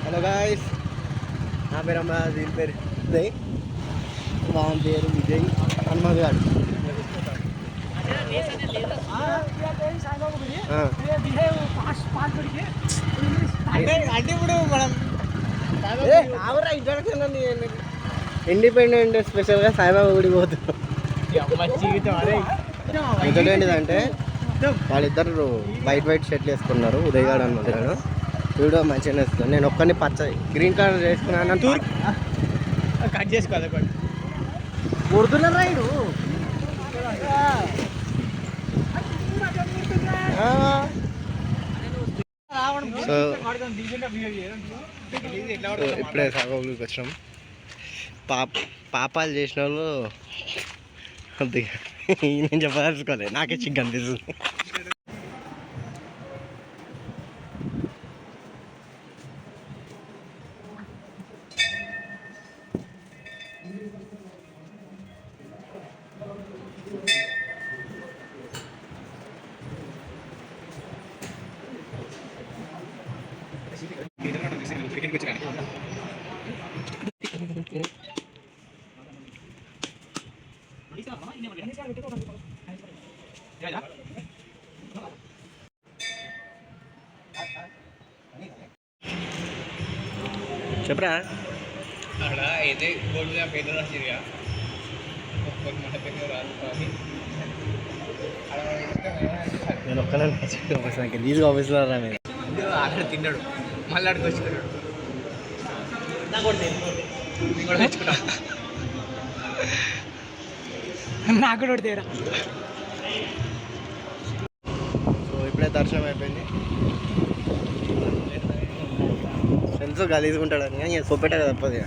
Hello guys, నా పేరు అమ్మ, దీని పేరు విజయ్, వాని పేరు విజయ్ హనుమద్ గారు. అంటే ఇప్పుడు మనం ఇండిపెండెంట్ స్పెషల్గా సాయిబాబా గుడి పోతున్నాం. ఇంకోటి ఏంటిదంటే వాళ్ళిద్దరు వైట్ షర్ట్లు వేసుకున్నారు, ఉదయగాడు అన్నమాట. వీడియో మంచిగా వేస్తుంది. నేను ఒక్కరిని పచ్చ గ్రీన్ కలర్ వేసుకున్నాను. కట్ చేసుకోవాలి కొడుతున్నారు రైడు. సో ఇప్పుడే సాగోగులకి వచ్చినాం. పాపాలు చేసిన వాళ్ళు కొద్దిగా నేను చెప్పదలుచుకోలేదు, నాకే చిగ్గు అనిపిస్తుంది. చెప్పరా అయితే గోల్డ్ పేరు రాసిగా నేను ఒక్కనే గలీజ్గా ఆఫీస్లో రా మీరు. అక్కడ తిన్నాడు, మళ్ళీ అక్కడికి వచ్చుకున్నాడు. కూడా తెచ్చుకున్నా, నాకు కూడా తేరా. సో ఇప్పుడే దర్శనం అయిపోయింది. ఫ్రెండ్స్ గలీజ్గా ఉంటాడని కానీ సొప్పెట్ట కదా తప్పదు.